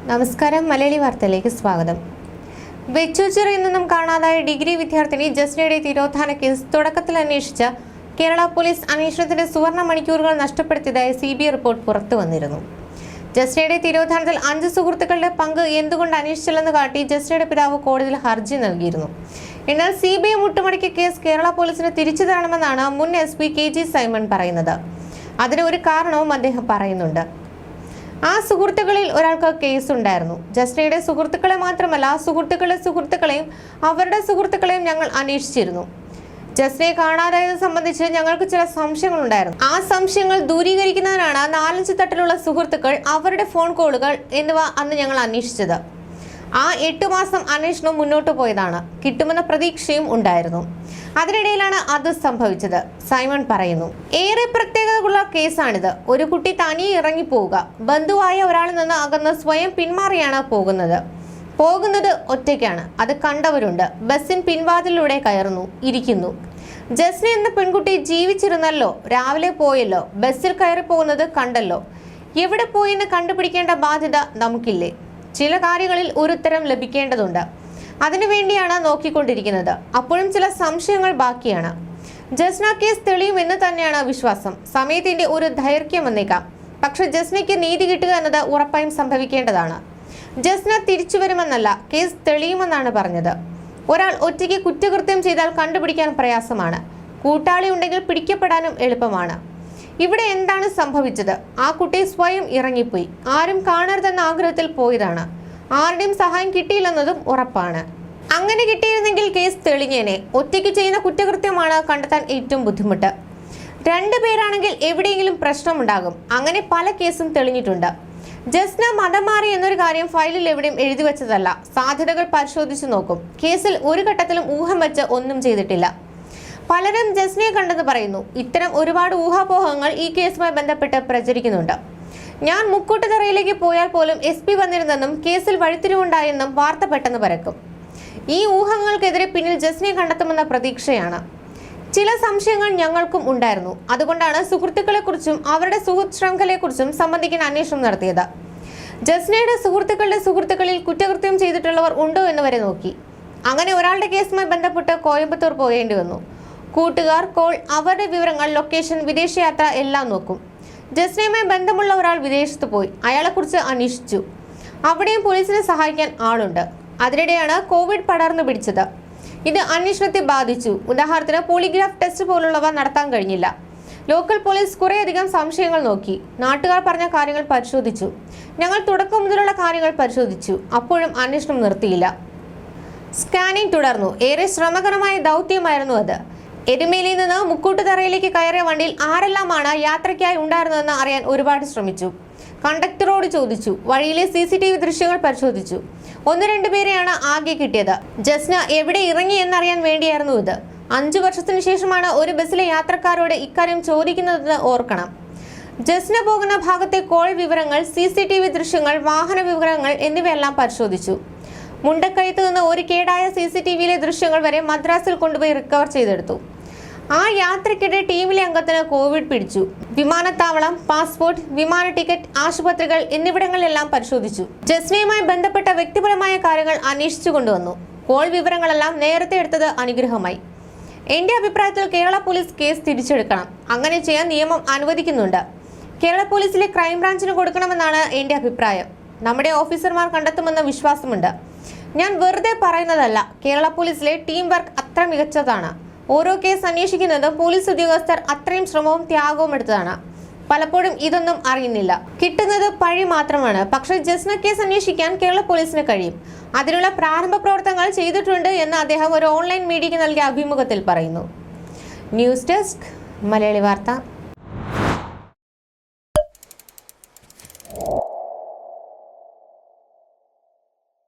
നമസ്കാരം, മലയാളി വാർത്തയിലേക്ക് സ്വാഗതം. വെച്ചൂച്ചിറയിൽ നിന്നും കാണാതായ ഡിഗ്രി വിദ്യാർത്ഥിനി ജസ്നയുടെ തിരോധാന കേസ് തുടക്കത്തിൽ അന്വേഷിച്ച കേരള പോലീസ് അന്വേഷണത്തിന്റെ സുവർണ മണിക്കൂറുകൾ നഷ്ടപ്പെടുത്തിയതായി CBI റിപ്പോർട്ട് പുറത്തു വന്നിരുന്നു. ജസ്നയുടെ തിരോധാനത്തിൽ 5 സുഹൃത്തുക്കളുടെ പങ്ക് എന്തുകൊണ്ട് അന്വേഷിച്ചില്ലെന്ന് കാട്ടി ജസ്നയുടെ പിതാവ് കോടതിയിൽ ഹർജി നൽകിയിരുന്നു. എന്നാൽ CBI മുട്ടുമടക്കിയ കേസ് കേരള പോലീസിന് തിരിച്ചു തരണമെന്നാണ് മുൻ SP KG സൈമൺ പറയുന്നത്. അതിന് ഒരു കാരണവും അദ്ദേഹം പറയുന്നുണ്ട്. ആ സുഹൃത്തുക്കളിൽ ഒരാൾക്ക് കേസുണ്ടായിരുന്നു. ജസ്നയുടെ സുഹൃത്തുക്കളെ മാത്രമല്ല, സുഹൃത്തുക്കളെയും അവരുടെ സുഹൃത്തുക്കളെയും ഞങ്ങൾ അന്വേഷിച്ചിരുന്നു. ജസ്നയെ കാണാതായത് സംബന്ധിച്ച് ഞങ്ങൾക്ക് ചില സംശയങ്ങളുണ്ടായിരുന്നു. ആ സംശയങ്ങൾ ദൂരീകരിക്കുന്നതിനാണ് 4-5 തട്ടിലുള്ള സുഹൃത്തുക്കൾ, അവരുടെ ഫോൺ കോളുകൾ എന്നിവ അന്ന് ഞങ്ങൾ അന്വേഷിച്ചത്. ആ 8 മാസം അന്വേഷണം മുന്നോട്ട് പോയതാണ്. കിട്ടുമെന്ന പ്രതീക്ഷയും ഉണ്ടായിരുന്നു. അതിനിടയിലാണ് അത് സംഭവിച്ചത്, സൈമൺ പറയുന്നു. ഏറെ പ്രത്യേകതകളുള്ള കേസാണിത്. ഒരു കുട്ടി തനിയെ ഇറങ്ങിപ്പോവുക, ബന്ധുവായ ഒരാളിൽ നിന്ന് അകന്ന് സ്വയം പിന്മാറിയാണ് പോകുന്നത് ഒറ്റയ്ക്കാണ്. അത് കണ്ടവരുണ്ട്. ബസ്സിൻ പിൻവാതിലൂടെ കയറുന്നു, ഇരിക്കുന്നു. ജസ്ന എന്ന പെൺകുട്ടി ജീവിച്ചിരുന്നല്ലോ, രാവിലെ പോയല്ലോ, ബസ്സിൽ കയറി പോകുന്നത് കണ്ടല്ലോ. എവിടെ പോയെന്ന് കണ്ടുപിടിക്കേണ്ട ബാധ്യത നമുക്കില്ലേ? ചില കാര്യങ്ങളിൽ ഒരു ഉത്തരം ലഭിക്കേണ്ടതുണ്ട്. അതിനുവേണ്ടിയാണ് നോക്കിക്കൊണ്ടിരിക്കുന്നത്. അപ്പോഴും ചില സംശയങ്ങൾ ബാക്കിയാണ്. ജസ്ന കേസ് തെളിയുമെന്ന് തന്നെയാണ് വിശ്വാസം. സമയത്തിന്റെ ഒരു ദൈർഘ്യം വന്നേക്കാം, പക്ഷെ ജസ്നയ്ക്ക് നീതി കിട്ടുക എന്നത് ഉറപ്പായും സംഭവിക്കേണ്ടതാണ്. ജസ്ന തിരിച്ചു വരുമെന്നല്ല, കേസ് തെളിയുമെന്നാണ് പറഞ്ഞത്. ഒരാൾ ഒറ്റയ്ക്ക് കുറ്റകൃത്യം ചെയ്താൽ കണ്ടുപിടിക്കാൻ പ്രയാസമാണ്. കൂട്ടാളി ഉണ്ടെങ്കിൽ പിടിക്കപ്പെടാനും എളുപ്പമാണ്. ഇവിടെ എന്താണ് സംഭവിച്ചത്? ആ കുട്ടി സ്വയം ഇറങ്ങിപ്പോയി. ആരും കാണരുതെന്ന ആഗ്രഹത്തിൽ പോയതാണ്. ആരുടെയും സഹായം കിട്ടിയില്ലെന്നതും ഉറപ്പാണ്. അങ്ങനെ കിട്ടിയിരുന്നെങ്കിൽ കേസ് തെളിഞ്ഞേനെ. ഒറ്റയ്ക്ക് ചെയ്യുന്ന കുറ്റകൃത്യമാണ് കണ്ടെത്താൻ ഏറ്റവും ബുദ്ധിമുട്ട്. 2 പേരാണെങ്കിൽ എവിടെയെങ്കിലും പ്രശ്നമുണ്ടാകും. അങ്ങനെ പല കേസും തെളിഞ്ഞിട്ടുണ്ട്. ജസ്ന മതം മാറി എന്നൊരു കാര്യം ഫയലിൽ എവിടെയും എഴുതി വെച്ചതല്ല. സാധ്യതകൾ പരിശോധിച്ചു നോക്കും. കേസിൽ ഒരു ഘട്ടത്തിലും ഊഹം വെച്ച് ഒന്നും ചെയ്തിട്ടില്ല. പലരും ജസ്നയെ കണ്ടെന്ന് പറയുന്നു. ഇത്തരം ഒരുപാട് ഊഹാപോഹങ്ങൾ ഈ കേസുമായി ബന്ധപ്പെട്ട് പ്രചരിക്കുന്നുണ്ട്. ഞാൻ മുക്കൂട്ടുതറയിലേക്ക് പോയാൽ പോലും SP വന്നിരുന്നെന്നും കേസിൽ വഴിത്തിരിവുണ്ടായെന്നും വാർത്ത പെട്ടെന്ന് പരക്കും. ഈ ഊഹങ്ങൾക്കെതിരെ പിന്നിൽ ജസ്നയെ കണ്ടെത്തുമെന്ന പ്രതീക്ഷയാണ്. ചില സംശയങ്ങൾ ഞങ്ങൾക്കും ഉണ്ടായിരുന്നു. അതുകൊണ്ടാണ് സുഹൃത്തുക്കളെക്കുറിച്ചും അവരുടെ സുഹൃത്ത് ശൃംഖലയെക്കുറിച്ചും സംബന്ധിക്കാൻ അന്വേഷണം നടത്തിയത്. ജസ്നയുടെ സുഹൃത്തുക്കളുടെ സുഹൃത്തുക്കളിൽ കുറ്റകൃത്യം ചെയ്തിട്ടുള്ളവർ ഉണ്ടോ എന്ന് വരെ നോക്കി. അങ്ങനെ ഒരാളുടെ കേസുമായി ബന്ധപ്പെട്ട് കോയമ്പത്തൂർ പോകേണ്ടി വന്നു. കൂട്ടുകാർ, കോൾ, അവരുടെ വിവരങ്ങൾ, ലൊക്കേഷൻ, വിദേശയാത്ര എല്ലാം നോക്കും. ജസ്നയുമായി ബന്ധമുള്ള ഒരാൾ വിദേശത്ത് പോയി. അയാളെക്കുറിച്ച് അന്വേഷിച്ചു. അവിടെയും പോലീസിനെ സഹായിക്കാൻ ആളുണ്ട്. അതിനിടെയാണ് കോവിഡ് പടർന്നു പിടിച്ചത്. ഇത് അന്വേഷണത്തെ ബാധിച്ചു. ഉദാഹരണത്തിന് പോളിഗ്രാഫ് ടെസ്റ്റ് പോലുള്ളവ നടത്താൻ കഴിഞ്ഞില്ല. ലോക്കൽ പോലീസ് കുറേയധികം സംശയങ്ങൾ നോക്കി. നാട്ടുകാർ പറഞ്ഞ കാര്യങ്ങൾ പരിശോധിച്ചു. ഞങ്ങൾ തുടക്കം മുതലുള്ള കാര്യങ്ങൾ പരിശോധിച്ചു. അപ്പോഴും അന്വേഷണം നിർത്തിയില്ല. സ്കാനിംഗ് തുടർന്നു. ഏറെ ശ്രമകരമായ ദൗത്യമായിരുന്നു അത്. എരുമേലിയിൽ നിന്ന് മുക്കൂട്ടുതറയിലേക്ക് കയറിയ വണ്ടിയിൽ ആരെല്ലാമാണ് യാത്രയ്ക്കായി ഉണ്ടായിരുന്നതെന്ന് അറിയാൻ ഒരുപാട് ശ്രമിച്ചു. കണ്ടക്ടറോട് ചോദിച്ചു. വഴിയിലെ CCTV ദൃശ്യങ്ങൾ പരിശോധിച്ചു. 1-2 പേരെയാണ് ആകെ കിട്ടിയത്. ജസ്ന എവിടെ ഇറങ്ങി എന്നറിയാൻ വേണ്ടിയായിരുന്നു ഇത്. 5 വർഷത്തിനു ശേഷമാണ് ഒരു ബസ്സിലെ യാത്രക്കാരോട് ഇക്കാര്യം ചോദിക്കുന്നതെന്ന് ഓർക്കണം. ജസ്ന പോകുന്ന ഭാഗത്തെ കോൾ വിവരങ്ങൾ, CCTV ദൃശ്യങ്ങൾ, വാഹന വിവരങ്ങൾ എന്നിവയെല്ലാം പരിശോധിച്ചു. മുണ്ടക്കയത്ത് നിന്ന് ഒരു കേടായ CCTVയിലെ ദൃശ്യങ്ങൾ വരെ മദ്രാസിൽ കൊണ്ടുപോയി റിക്കവർ ചെയ്തെടുത്തു. ആ യാത്രയ്ക്കിടെ ടീമിലെ അംഗത്തിന് കോവിഡ് പിടിച്ചു. വിമാനത്താവളം, പാസ്പോർട്ട്, വിമാന ടിക്കറ്റ്, ആശുപത്രികൾ എന്നിവിടങ്ങളിലെല്ലാം പരിശോധിച്ചു. ജസ്നയുമായി ബന്ധപ്പെട്ട വ്യക്തിപരമായ കാര്യങ്ങൾ അന്വേഷിച്ചു കൊണ്ടുവന്നു. കോൾ വിവരങ്ങളെല്ലാം നേരത്തെ എടുത്തത് അനുഗ്രഹമായി. എന്റെ അഭിപ്രായത്തിൽ കേരള പോലീസ് കേസ് തിരിച്ചെടുക്കണം. അങ്ങനെ ചെയ്യാൻ നിയമം അനുവദിക്കുന്നുണ്ട്. കേരള പോലീസിലെ ക്രൈംബ്രാഞ്ചിന് കൊടുക്കണമെന്നാണ് എന്റെ അഭിപ്രായം. നമ്മുടെ ഓഫീസർമാർ കണ്ടെത്തുമെന്ന വിശ്വാസമുണ്ട്. ഞാൻ വെറുതെ പറയുന്നതല്ല. കേരള പോലീസിലെ ടീം വർക്ക് അത്ര മികച്ചതാണ്. ഓരോ കേസ് അന്വേഷിക്കുന്നതും പോലീസ് ഉദ്യോഗസ്ഥർ അത്രയും ശ്രമവും ത്യാഗവും എടുത്തതാണ്. പലപ്പോഴും ഇതൊന്നും അറിയുന്നില്ല. കിട്ടുന്നത് പഴി മാത്രമാണ്. പക്ഷേ ജസ്ന കേസ് അന്വേഷിക്കാൻ കേരള പോലീസിന് കഴിയും. അതിനുള്ള പ്രാരംഭ പ്രവർത്തനങ്ങൾ ചെയ്തിട്ടുണ്ട് എന്ന് അദ്ദേഹം ഒരു ഓൺലൈൻ മീഡിയയ്ക്ക് നൽകിയ അഭിമുഖത്തിൽ പറയുന്നു. ന്യൂസ് ഡെസ്ക്, മലയാളി വാർത്ത.